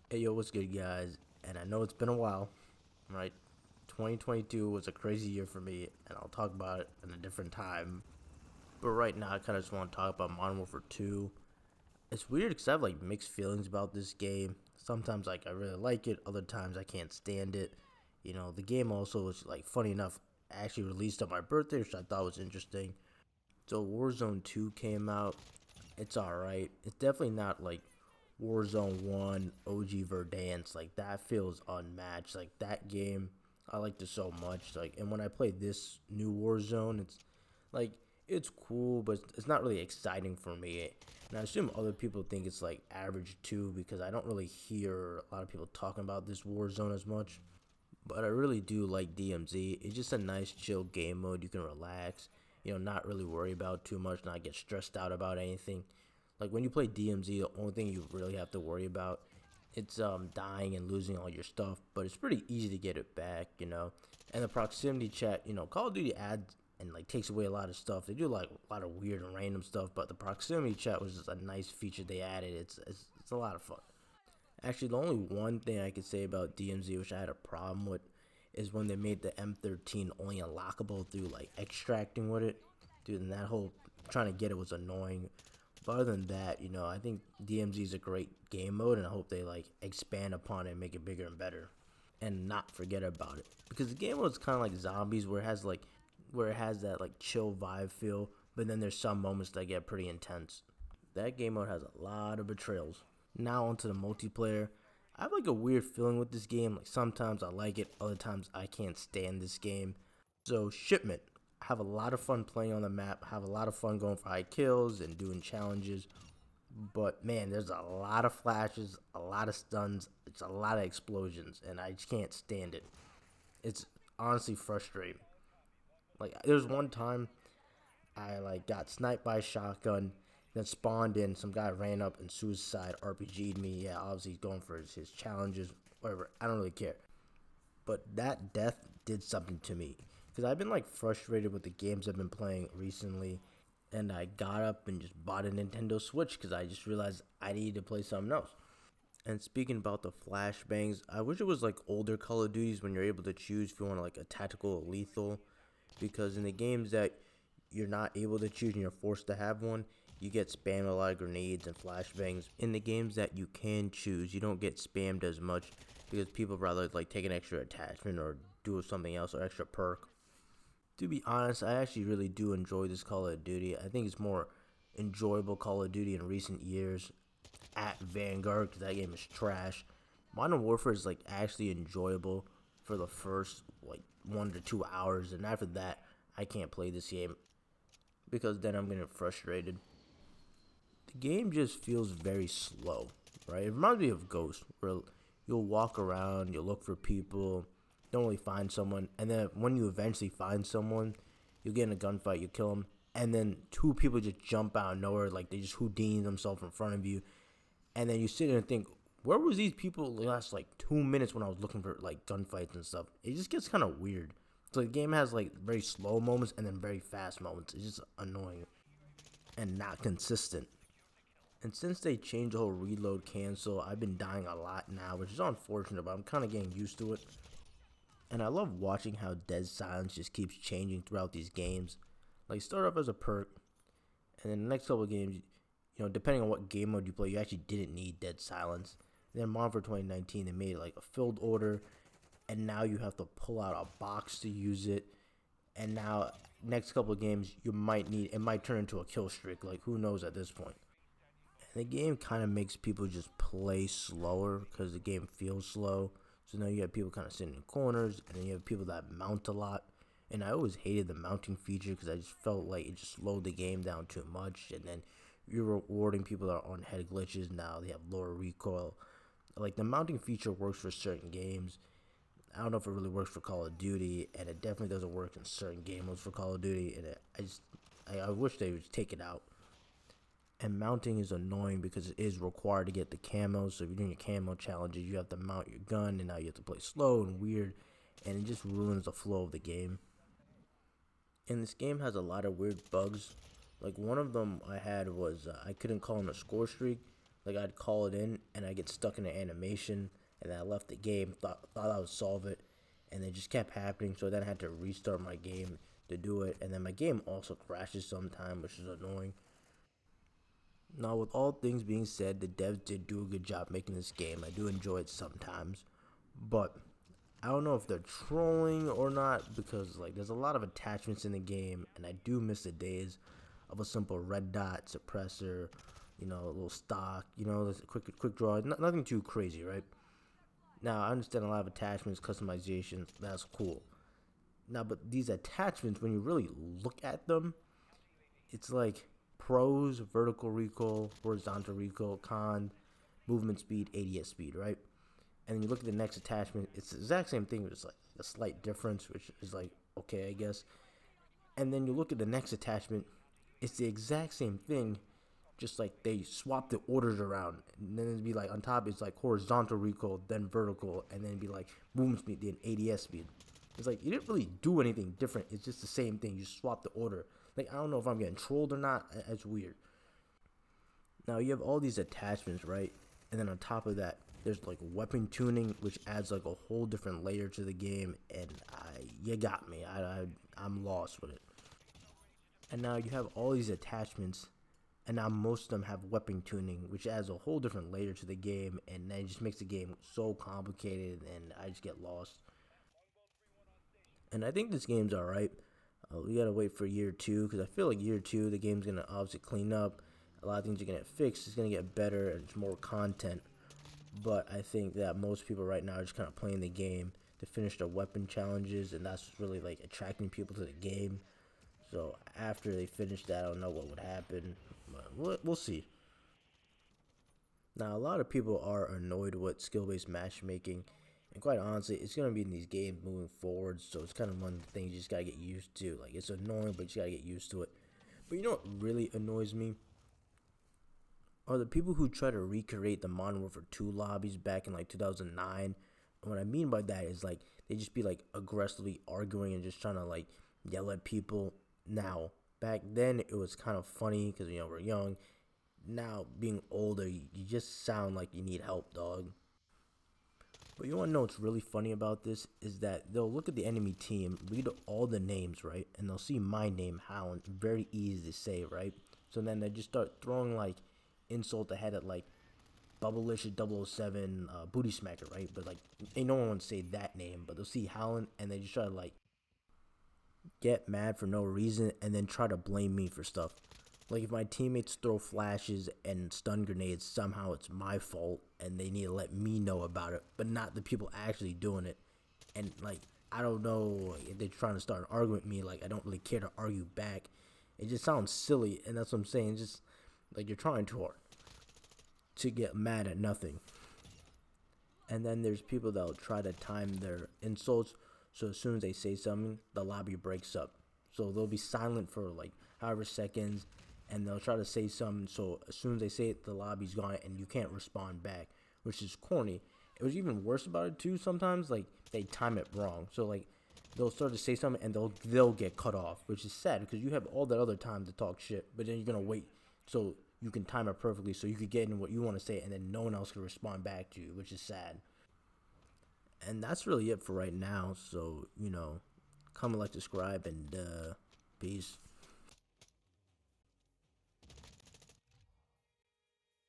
Hey yo, what's good, guys? And I know it's been a while, right? 2022 was a crazy year for me, and I'll talk about it in a different time. But right now, I kind of just want to talk about Modern Warfare 2. It's weird because I have like mixed feelings about this game. Sometimes, like, I really like it, other times, I can't stand it. The game also was like funny enough, actually released on my birthday, which I thought was interesting. So, Warzone 2 came out. It's alright. It's definitely not like Warzone 1, OG Verdansk. Like, that feels unmatched. Like, that game, I liked it so much. Like, and when I play this new Warzone, it's like, it's cool, but it's not really exciting for me. And I assume other people think it's like average too, because I don't really hear a lot of people talking about this Warzone as much. But I really do like DMZ. It's just a nice, chill game mode. You can relax, not really worry about too much, not get stressed out about anything. Like when you play DMZ, the only thing you really have to worry about it's dying and losing all your stuff, but it's pretty easy to get it back. And the proximity chat, Call of Duty adds and like takes away a lot of stuff. They do like a lot of weird and random stuff, but the proximity chat was just a nice feature they added. It's a lot of fun. Actually, the only one thing I could say about DMZ, which I had a problem with, is when they made the M13 only unlockable through like extracting with it. Dude, and that whole trying to get it was annoying. But other than that, I think DMZ is a great game mode, and I hope they like expand upon it and make it bigger and better, and not forget about it. Because the game mode is kind of like zombies, where it has that like chill vibe feel, but then there's some moments that get pretty intense. That game mode has a lot of betrayals. Now onto the multiplayer. I have like a weird feeling with this game. Like sometimes I like it, other times I can't stand this game. So Shipment, I have a lot of fun playing on the map. Have a lot of fun going for high kills and doing challenges. But man, there's a lot of flashes, a lot of stuns, it's a lot of explosions, and I just can't stand it. It's honestly frustrating. Like there's one time I like got sniped by a shotgun, then spawned in. Some guy ran up and suicide RPG'd me. Yeah, obviously he's going for his challenges, whatever. I don't really care. But that death did something to me because I've been like frustrated with the games I've been playing recently, and I got up and just bought a Nintendo Switch because I just realized I needed to play something else. And speaking about the flashbangs, I wish it was like older Call of Duties when you're able to choose if you want like a tactical or lethal, because in the games that you're not able to choose and you're forced to have one, you get spammed a lot of grenades and flashbangs. In the games that you can choose, you don't get spammed as much because people rather like take an extra attachment or do something else or extra perk. To be honest, I actually really do enjoy this Call of Duty. I think it's more enjoyable Call of Duty in recent years at Vanguard because that game is trash. Modern Warfare is like actually enjoyable for the first like 1 to 2 hours, and after that, I can't play this game because then I'm getting frustrated. The game just feels very slow, right? It reminds me of Ghost, where you'll walk around, you'll look for people, don't really find someone, and then when you eventually find someone, you get in a gunfight, you kill them, and then two people just jump out of nowhere, like they just Houdini themselves in front of you, and then you sit there and think, where was these people the last like 2 minutes when I was looking for like gunfights and stuff? It just gets kind of weird. So the game has like very slow moments and then very fast moments. It's just annoying and not consistent. And since they changed the whole reload cancel, I've been dying a lot now, which is unfortunate, but I'm kind of getting used to it. And I love watching how dead silence just keeps changing throughout these games. Like start off as a perk, and then the next couple of games, depending on what game mode you play, you actually didn't need dead silence. And then Modern for 2019, they made it like a filled order, and now you have to pull out a box to use it. And now next couple of games, it might turn into a kill streak. Like who knows at this point. The game kind of makes people just play slower because the game feels slow. So now you have people kind of sitting in corners, and then you have people that mount a lot. And I always hated the mounting feature because I just felt like it just slowed the game down too much. And then you're rewarding people that are on head glitches now. They have lower recoil. Like the mounting feature works for certain games. I don't know if it really works for Call of Duty, and it definitely doesn't work in certain game modes for Call of Duty. And I wish they would take it out. And mounting is annoying because it is required to get the camo. So if you're doing your camo challenges, you have to mount your gun, and now you have to play slow and weird, and it just ruins the flow of the game. And this game has a lot of weird bugs. Like one of them I had was I couldn't call in a score streak. Like I'd call it in and I get stuck in an animation, and then I left the game, thought I would solve it, and it just kept happening. So then I had to restart my game to do it, and then my game also crashes sometimes, which is annoying. Now, with all things being said, the devs did do a good job making this game. I do enjoy it sometimes, but I don't know if they're trolling or not, because like there's a lot of attachments in the game, and I do miss the days of a simple red dot suppressor, a little stock, this quick draw, nothing too crazy, right? Now I understand a lot of attachments, customizations, that's cool. Now, but these attachments, when you really look at them, it's like pros, vertical recoil, horizontal recoil, con, movement speed, ADS speed, right? And then you look at the next attachment, it's the exact same thing, but it's like a slight difference, which is like, okay, I guess. And then you look at the next attachment, it's the exact same thing, just like they swap the orders around. And then it'd be like on top, it's like horizontal recoil, then vertical, and then it'd be like movement speed, then ADS speed. It's like you didn't really do anything different. It's just the same thing. You just swap the order. Like I don't know if I'm getting trolled or not. It's weird. Now you have all these attachments, right? And then on top of that, there's like weapon tuning, which adds like a whole different layer to the game. And you got me. I'm lost with it. And now you have all these attachments, and now most of them have weapon tuning, which adds a whole different layer to the game, and that just makes the game so complicated, and I just get lost. And I think this game's alright. We gotta wait for year two, because I feel like year two, the game's gonna obviously clean up. A lot of things are gonna get fixed. It's gonna get better, and it's more content. But I think that most people right now are just kind of playing the game to finish their weapon challenges, and that's really like attracting people to the game. So after they finish that, I don't know what would happen, but we'll see. Now, a lot of people are annoyed with skill-based matchmaking, and quite honestly, it's gonna be in these games moving forward. So it's kind of one of the things you just gotta get used to. Like it's annoying, but you gotta get used to it. But you know what really annoys me are the people who try to recreate the Modern Warfare 2 lobbies back in like 2009. And what I mean by that is like they just be like aggressively arguing and just trying to like yell at people. Now, back then it was kind of funny because we're young. Now being older, you just sound like you need help, dog. But you want to know what's really funny about this is that they'll look at the enemy team, read all the names, right? And they'll see my name, Howlyn, very easy to say, right? So then they just start throwing like insult ahead at like Bubblicious 007 Booty Smacker, right? But like, ain't no one would say that name, but they'll see Howlyn and they just try to like get mad for no reason and then try to blame me for stuff. Like if my teammates throw flashes and stun grenades, somehow it's my fault and they need to let me know about it, but not the people actually doing it. And like I don't know if they're trying to start an argument with me, like I don't really care to argue back. It just sounds silly, and that's what I'm saying. It's just like you're trying too hard to get mad at nothing. And then there's people that'll try to time their insults, so as soon as they say something, the lobby breaks up. So they'll be silent for like however seconds, and they'll try to say something. So as soon as they say it, the lobby's gone, and you can't respond back, which is corny. It was even worse about it too. Sometimes like they time it wrong, so like they'll start to say something and they'll get cut off, which is sad because you have all that other time to talk shit, but then you're gonna wait so you can time it perfectly so you could get in what you want to say, and then no one else can respond back to you, which is sad. And that's really it for right now. So comment, like, subscribe, and peace.